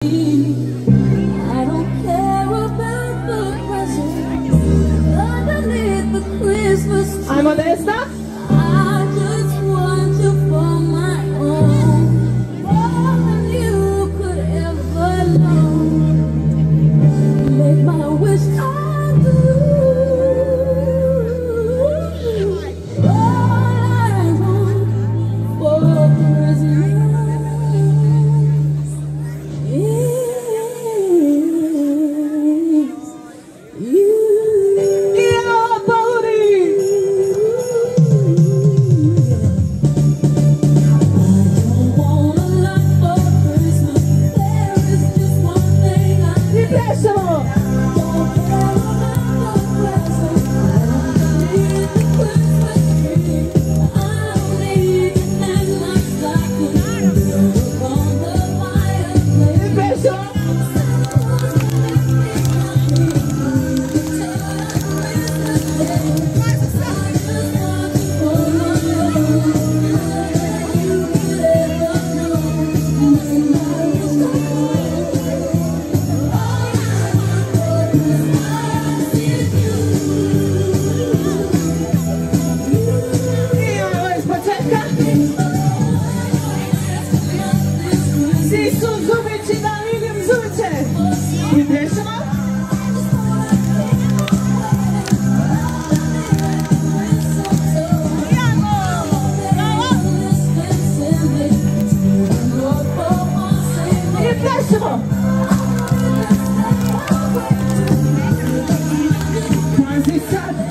I don't care about the presents underneath the Christmas tree. I'm Modesta. I just want you for my own, more than you could ever know. Make my wish come true. All I want for Christmas. Quase sabe.